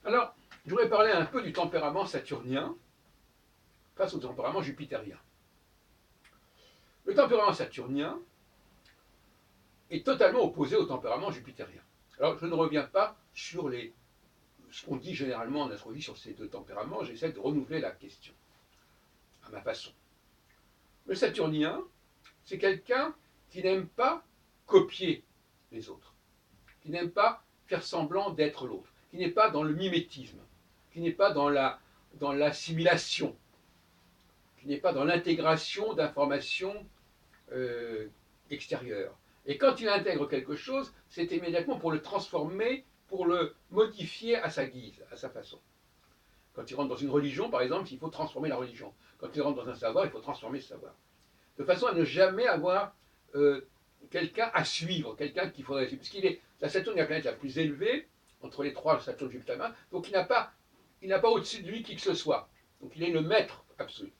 Alors, je voudrais parler un peu du tempérament saturnien face au tempérament jupitérien. Le tempérament saturnien est totalement opposé au tempérament jupitérien. Alors, je ne reviens pas sur ce qu'on dit généralement en astrologie sur ces deux tempéraments, j'essaie de renouveler la question à ma façon. Le saturnien, c'est quelqu'un qui n'aime pas copier les autres, qui n'aime pas faire semblant d'être l'autre, qui n'est pas dans le mimétisme, qui n'est pas dans l'assimilation, qui n'est pas dans l'intégration d'informations euh, extérieures. Et quand il intègre quelque chose, c'est immédiatement pour le transformer, pour le modifier à sa guise, à sa façon. Quand il rentre dans une religion, par exemple, il faut transformer la religion. Quand il rentre dans un savoir, il faut transformer ce savoir. De façon à ne jamais avoir quelqu'un à suivre, quelqu'un qu'il faudrait suivre. Puisqu'il est la Saturne est la planète la plus élevée, entre les trois, Saturne, Jupiter, Mars, donc il n'a pas au-dessus de lui qui que ce soit. Donc il est le maître absolu.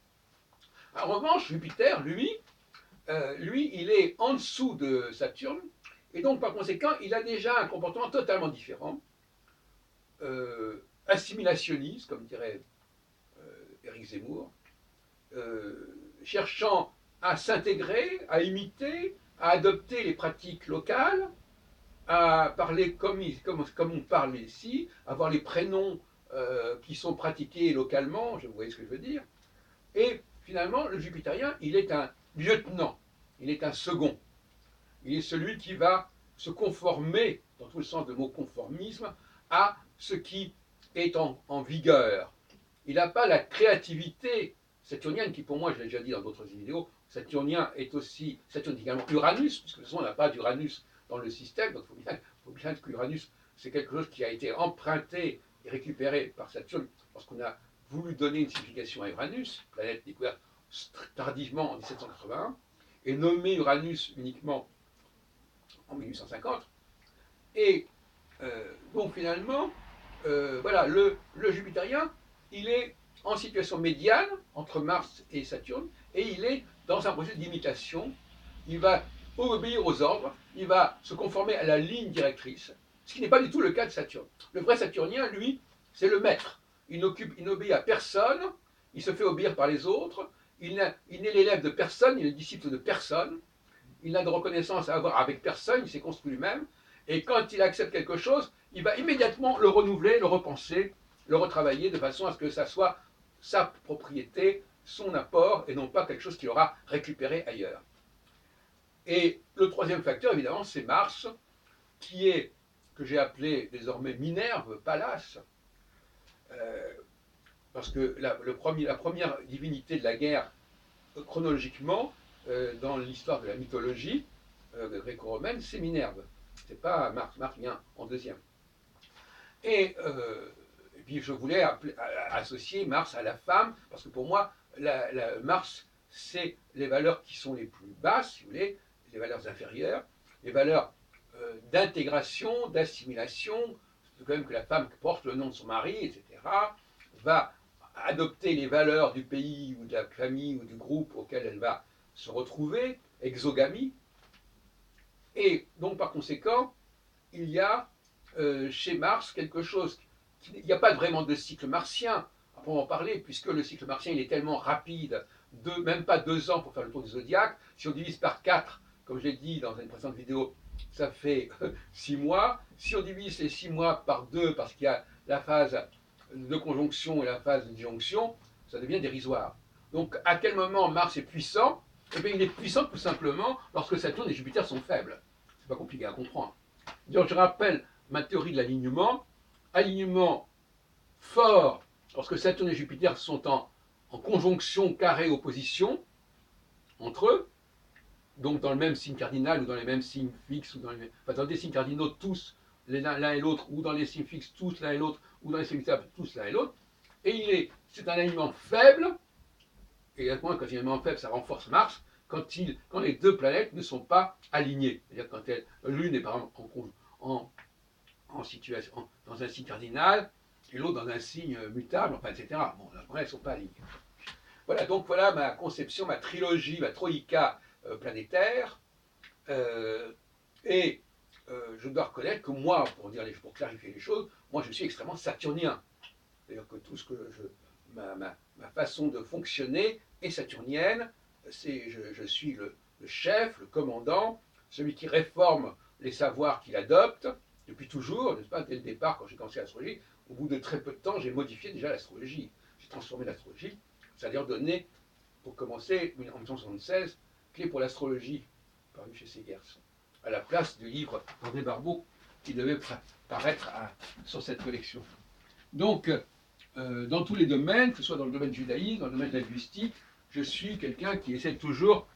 En revanche, Jupiter, lui, il est en dessous de Saturne, et donc par conséquent, il a déjà un comportement totalement différent, assimilationniste, comme dirait Éric Zemmour, cherchant à s'intégrer, à imiter, à adopter les pratiques locales, à parler comme on parle ici, avoir les prénoms qui sont pratiqués localement, vous voyez ce que je veux dire. Et finalement, le jupitérien, il est un lieutenant, il est un second. Il est celui qui va se conformer, dans tout le sens du mot conformisme, à ce qui est en vigueur. Il n'a pas la créativité saturnienne, qui pour moi, je l'ai déjà dit dans d'autres vidéos, Saturnien est aussi, Saturne est également Uranus, puisque de toute façon, on n'a pas d'Uranus dans le système, donc il faut bien que l'Uranus, c'est quelque chose qui a été emprunté et récupéré par Saturne lorsqu'on a voulu donner une signification à Uranus, planète découverte tardivement en 1781, et nommé Uranus uniquement en 1850. Et donc finalement, voilà, le jupitérien, il est en situation médiane entre Mars et Saturne, et il est dans un processus d'imitation. Il va obéir aux ordres, il va se conformer à la ligne directrice, ce qui n'est pas du tout le cas de Saturne. Le vrai Saturnien, lui, c'est le maître. Il n'obéit à personne, il se fait obéir par les autres, il n'est l'élève de personne, il est le disciple de personne, il n'a de reconnaissance à avoir avec personne, il s'est construit lui-même, et quand il accepte quelque chose, il va immédiatement le renouveler, le repenser, le retravailler de façon à ce que ça soit sa propriété, son apport, et non pas quelque chose qu'il aura récupéré ailleurs. Et le troisième facteur, évidemment, c'est Mars, qui est, que j'ai appelé désormais Minerve, Pallas, euh, parce que la première divinité de la guerre, chronologiquement, dans l'histoire de la mythologie gréco-romaine, c'est Minerve. C'est pas Mars. Mars vient en deuxième. Et puis je voulais associer Mars à la femme, parce que pour moi, Mars, c'est les valeurs qui sont les plus basses, si vous voulez, les valeurs inférieures, les valeurs d'intégration, d'assimilation, c'est quand même que la femme porte le nom de son mari, etc., va adopter les valeurs du pays ou de la famille ou du groupe auquel elle va se retrouver, exogamie, et donc par conséquent, il y a chez Mars quelque chose. Il n'y a pas vraiment de cycle martien, à proprement parler, puisque le cycle martien il est tellement rapide, même pas 2 ans pour faire le tour du zodiaque. Si on divise par 4, comme je l'ai dit dans une précédente vidéo, ça fait 6 mois. Si on divise les 6 mois par 2, parce qu'il y a la phase de conjonction et la phase de disjonction, ça devient dérisoire. Donc à quel moment Mars est puissant? Eh bien, il est puissant tout simplement lorsque Saturne et Jupiter sont faibles. C'est pas compliqué à comprendre. Donc je rappelle ma théorie de l'alignement. Alignement fort lorsque Saturne et Jupiter sont en conjonction, carré, opposition entre eux, donc dans le même signe cardinal ou dans les mêmes signes fixes, ou dans des signes cardinaux tous l'un et l'autre, ou dans les signes fixes tous l'un et l'autre, ou dans les signes stables tous l'un et l'autre. Et c'est un alignement faible, et à ce moment, quand il y a un alignement faible, ça renforce Mars, quand les deux planètes ne sont pas alignées. C'est-à-dire quand l'une est par exemple en situation, dans un signe cardinal, et l'autre dans un signe mutable, enfin, etc. Bon, là, elles ne sont pas alignées. Voilà, donc voilà ma conception, ma trilogie, ma troïka planétaire. Et je dois reconnaître que moi, pour clarifier les choses, moi je suis extrêmement saturnien. C'est-à-dire que tout ce que ma façon de fonctionner est saturnienne. Je suis le chef, le commandant, celui qui réforme les savoirs qu'il adopte, depuis toujours, n'est-ce pas, dès le départ, quand j'ai commencé l'astrologie, au bout de très peu de temps, j'ai modifié déjà l'astrologie. J'ai transformé l'astrologie, c'est-à-dire donné, pour commencer, en 1976, Clé pour l'astrologie, paru chez Segers, à la place du livre d'André Barbeau, qui devait paraître sur cette collection. Donc, dans tous les domaines, que ce soit dans le domaine du judaïsme, dans le domaine de la linguistique, je suis quelqu'un qui essaie toujours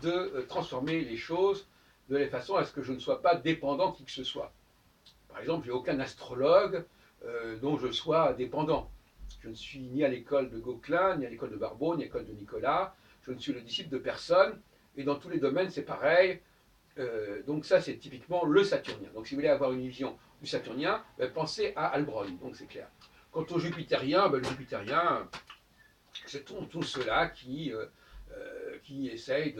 de transformer les choses de façon à ce que je ne sois pas dépendant de qui que ce soit. Par exemple, je n'ai aucun astrologue dont je sois dépendant. Je ne suis ni à l'école de Gauquelin, ni à l'école de Barbeau, ni à l'école de Nicolas. Je ne suis le disciple de personne. Et dans tous les domaines, c'est pareil. Donc ça, c'est typiquement le saturnien. Donc si vous voulez avoir une vision du saturnien, pensez à Heilbronn. Donc c'est clair. Quant au jupitérien, le jupitérien, c'est tous ceux-là qui essayent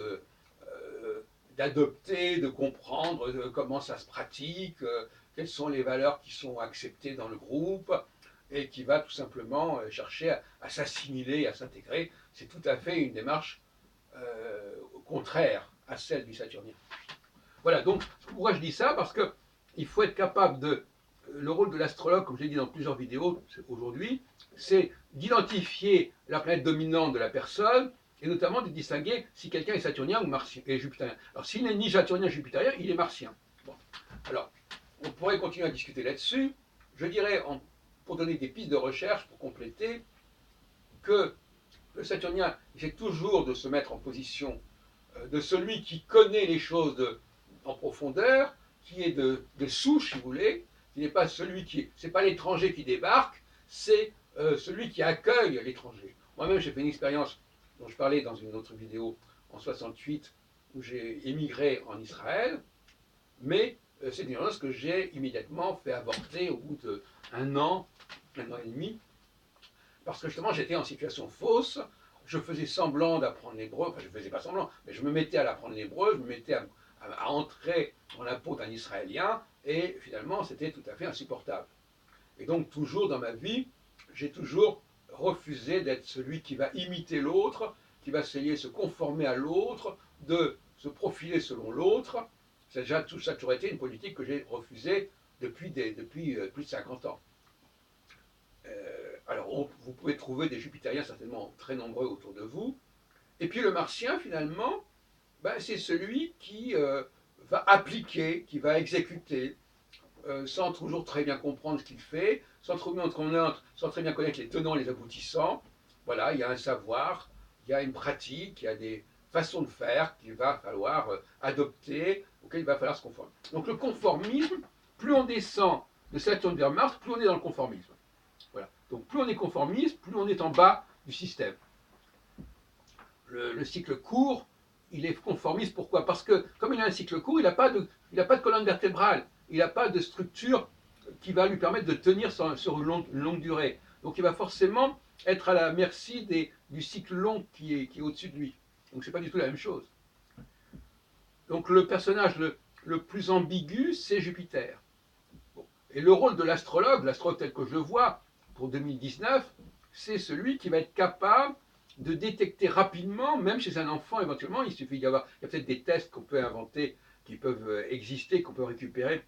d'adopter, de comprendre comment ça se pratique, quelles sont les valeurs qui sont acceptées dans le groupe, et qui va tout simplement chercher à s'assimiler, à s'intégrer. C'est tout à fait une démarche contraire à celle du saturnien. Voilà, donc pourquoi je dis ça? Parce qu'il faut être capable de... Le rôle de l'astrologue, comme je l'ai dit dans plusieurs vidéos aujourd'hui, c'est d'identifier la planète dominante de la personne, et notamment de distinguer si quelqu'un est saturnien ou martien, et jupitérien. Alors s'il n'est ni saturnien ni jupitérien, il est martien. Bon. Alors, on pourrait continuer à discuter là-dessus. Je dirais, pour donner des pistes de recherche, pour compléter, que le saturnien essaie toujours de se mettre en position de celui qui connaît les choses en profondeur, qui est de souche, si vous voulez, qui n'est pas celui qui... C'est pas l'étranger qui débarque, c'est celui qui accueille l'étranger. Moi-même, j'ai fait une expérience dont je parlais dans une autre vidéo en 68, où j'ai émigré en Israël, mais c'est une expérience que j'ai immédiatement fait avorter au bout d'un an et demi, parce que justement j'étais en situation fausse, je faisais semblant d'apprendre l'hébreu, enfin je ne faisais pas semblant, mais je me mettais à l'apprendre l'hébreu, je me mettais à entrer dans la peau d'un Israélien, et finalement c'était tout à fait insupportable. Et donc toujours dans ma vie, j'ai toujours refusé d'être celui qui va imiter l'autre, qui va essayer de se conformer à l'autre, de se profiler selon l'autre. Ça a toujours été une politique que j'ai refusée depuis plus de 50 ans. Alors, vous pouvez trouver des jupitériens certainement très nombreux autour de vous. Et puis le martien, finalement, c'est celui qui va appliquer, qui va exécuter, sans toujours très bien comprendre ce qu'il fait, sans très bien connaître les tenants et les aboutissants. Voilà, il y a un savoir, il y a une pratique, il y a des façons de faire qu'il va falloir adopter, auxquelles il va falloir se conformer. Donc le conformisme, plus on descend de Saturne vers Mars, plus on est dans le conformisme. Voilà. Donc plus on est conformiste, plus on est en bas du système. Le cycle court, il est conformiste. Pourquoi? Parce que comme il a un cycle court, il n'a pas de colonne vertébrale, il n'a pas de structure qui va lui permettre de tenir sur une longue durée. Donc il va forcément être à la merci du cycle long qui est au-dessus de lui. Donc c'est pas du tout la même chose. Donc le personnage le plus ambigu, c'est Jupiter. Bon. Et le rôle de l'astrologue tel que je le vois pour 2019, c'est celui qui va être capable de détecter rapidement, même chez un enfant éventuellement, il y a peut-être des tests qu'on peut inventer, qui peuvent exister, qu'on peut récupérer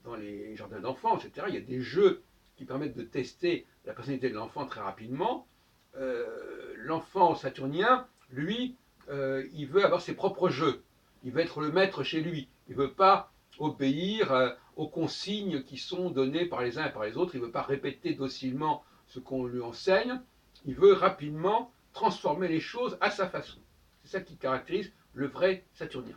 dans les jardins d'enfants, etc. Il y a des jeux qui permettent de tester la personnalité de l'enfant très rapidement. L'enfant saturnien, lui, il veut avoir ses propres jeux. Il veut être le maître chez lui. Il ne veut pas obéir aux consignes qui sont données par les uns et par les autres. Il ne veut pas répéter docilement ce qu'on lui enseigne. Il veut rapidement transformer les choses à sa façon. C'est ça qui caractérise le vrai saturnien.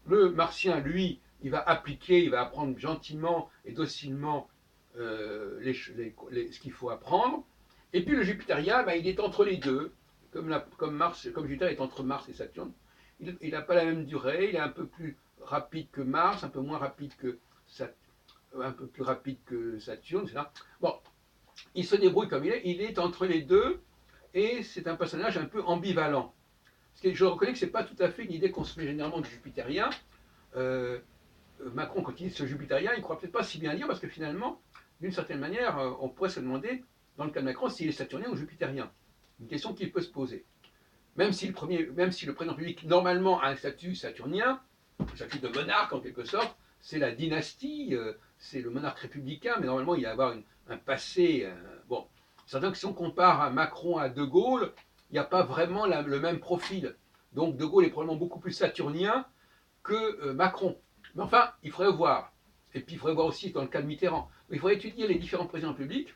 Le martien, lui, il va appliquer, il va apprendre gentiment et docilement ce qu'il faut apprendre. Et puis le jupitérien, il est entre les deux, comme Jupiter est entre Mars et Saturne. Il n'a pas la même durée, il est un peu plus rapide que Mars, un peu moins rapide que un peu plus rapide que Saturne, etc. Bon, il se débrouille comme il est entre les deux, et c'est un personnage un peu ambivalent. Parce que je reconnais que ce n'est pas tout à fait une idée qu'on se fait généralement du jupitérien. Macron, quand il dit ce jupitérien, il ne croit peut-être pas si bien dire, parce que finalement, d'une certaine manière, on pourrait se demander, dans le cas de Macron, s'il est saturnien ou jupitérien. Une question qui peut se poser. Même si le président public, normalement, a un statut saturnien, un statut de monarque en quelque sorte, c'est la dynastie, c'est le monarque républicain, mais normalement, il va y avoir un passé. Bon, c'est certain que si on compare à Macron à De Gaulle, il n'y a pas vraiment le même profil. Donc De Gaulle est probablement beaucoup plus saturnien que Macron. Mais enfin, il faudrait voir. Et puis il faudrait voir aussi dans le cas de Mitterrand. Il faudrait étudier les différents présidents publics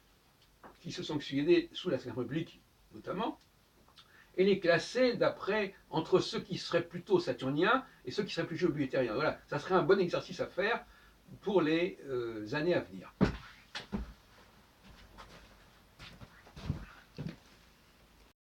qui se sont succédés sous la Ve République notamment, et les classer d'après entre ceux qui seraient plutôt saturniens et ceux qui seraient plus jupitériens. Voilà, ça serait un bon exercice à faire pour les années à venir.